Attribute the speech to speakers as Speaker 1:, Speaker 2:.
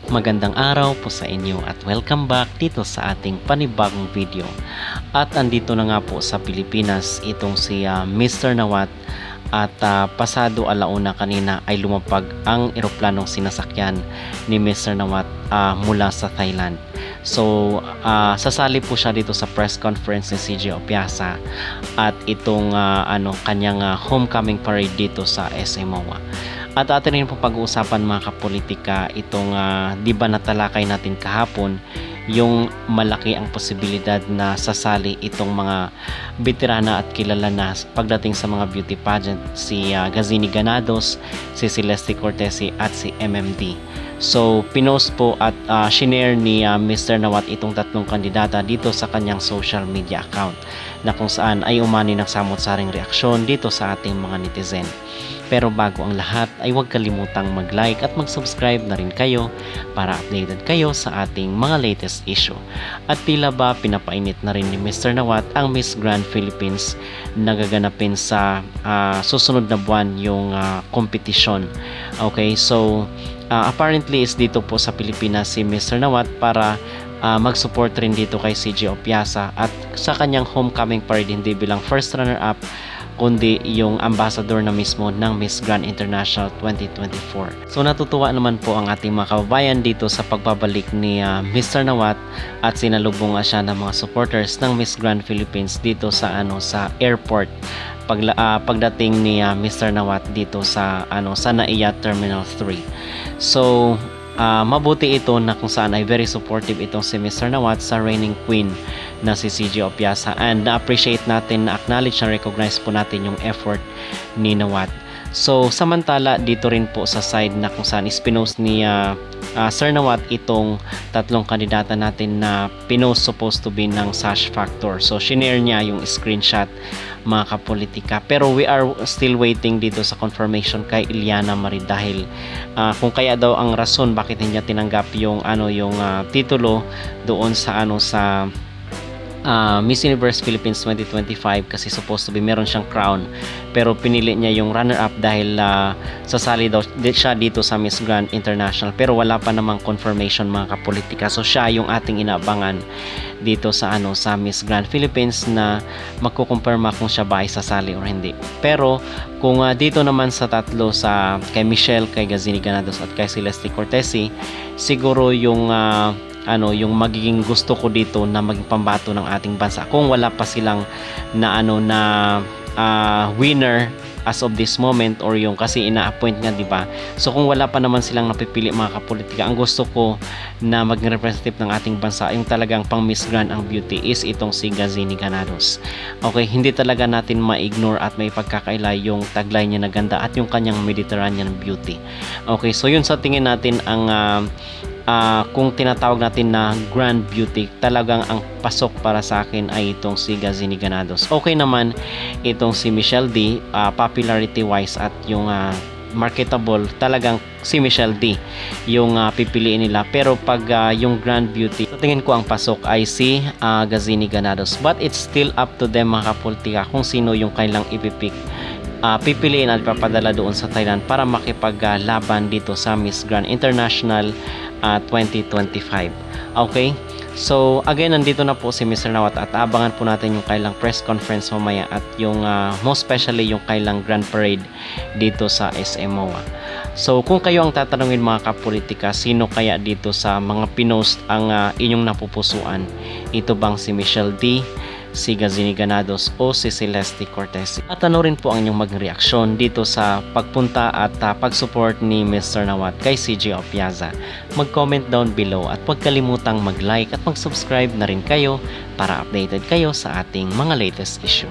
Speaker 1: Magandang araw po sa inyo at welcome back dito sa ating panibagong video. At andito na nga po sa Pilipinas itong si Mr. Nawat at pasado alauna kanina ay lumapag ang eroplanong sinasakyan ni Mr. Nawat mula sa Thailand. So sasali po siya dito sa press conference ni CJ Opiasa at itong kanyang homecoming parade dito sa SMOA. At atin rin po pag-uusapan mga kapolitika itong di ba natalakay natin kahapon yung malaki ang posibilidad na sasali itong mga veterana at kilala na pagdating sa mga beauty pageant, si Gazini Ganados, si Celeste Cortese at si MMD. So pinost po at shinare ni Mr. Nawat itong tatlong kandidata dito sa kanyang social media account na kung saan ay umani ng samot-saring reaksyon dito sa ating mga netizen. Pero bago ang lahat ay huwag kalimutang mag-like at mag-subscribe na rin kayo para updated kayo sa ating mga latest issue. At tila ba pinapainit na rin ni Mr. Nawat ang Miss Grand Philippines na gaganapin sa susunod na buwan yung kompetisyon. Okay, so apparently is dito po sa Pilipinas si Mr. Nawat para mag-support rin dito kay CJ Opiasa at sa kanyang homecoming parade hindi bilang first runner-up kundi yung ambassador na mismo ng Miss Grand International 2024. So natutuwa naman po ang ating mga kababayan dito sa pagbabalik ni Mr. Nawat at sinalubong siya ng mga supporters ng Miss Grand Philippines dito sa sa airport pagdating ni Mr. Nawat dito sa sa NAIA Terminal 3. So mabuti ito na kung saan ay very supportive itong si Mr. Nawat sa reigning queen na si CJ Opiasa, and na-appreciate natin, na-acknowledge na recognize po natin yung effort ni Nawat. So samantala dito rin po sa side na kung saan ispinost ni Sir Nawat itong tatlong kandidata natin na pinost supposed to be ng Sash Factor. So shinare niya yung screenshot mga kapolitika, pero we are still waiting dito sa confirmation kay Iliana Marie dahil kung kaya daw ang rason bakit hindi niya tinanggap yung titulo doon sa sa Miss Universe Philippines 2025 kasi supposed to be meron siyang crown pero pinili niya yung runner-up dahil sasali daw siya dito sa Miss Grand International pero wala pa namang confirmation mga kapolitika. So siya yung ating inaabangan dito sa sa Miss Grand Philippines na magkukumpirma kung siya ba ay sasali or hindi. Pero kung dito naman sa tatlo kay Michelle, kay Gazini Ganados at kay Celeste Cortese, siguro yung yung magiging gusto ko dito na maging pambato ng ating bansa kung wala pa silang na winner as of this moment or yung kasi ina-appoint nga, di ba? So kung wala pa naman silang napipili mga kapolitika, ang gusto ko na maging representative ng ating bansa yung talagang pang Miss Grand ang beauty is itong si Gazini Ganados. Okay, hindi talaga natin ma-ignore at may pagkakaila yung tagline niya na ganda at yung kanyang Mediterranean beauty. Okay, so yun sa tingin natin ang kung tinatawag natin na grand beauty, talagang ang pasok para sa akin ay itong si Gazini Ganados. Okay naman itong si Michelle D, popularity wise at yung marketable, talagang si Michelle D yung pipiliin nila. Pero pag yung grand beauty, sa tingin ko ang pasok ay si Gazini Ganados. But it's still up to them mga kapolitika kung sino yung kailang ipipick. Pipiliin at papadala doon sa Thailand para makipaglaban dito sa Miss Grand International 2025. Okay? So again, nandito na po si Mr. Nawat at abangan po natin yung kailang press conference mamaya at yung most especially yung kailang grand parade dito sa SMOA. So kung kayo ang tatanungin mga kapolitika, sino kaya dito sa mga pinost ang inyong napupusuan? Ito bang si Michelle D, si Gazini Ganados o si Celeste Cortese? At ano rin po ang inyong mag-reaksyon dito sa pagpunta at pag-support ni Mr. Nawat kay CJ Opiasa? Mag-comment down below at huwag kalimutang mag-like at mag-subscribe na rin kayo para updated kayo sa ating mga latest issue.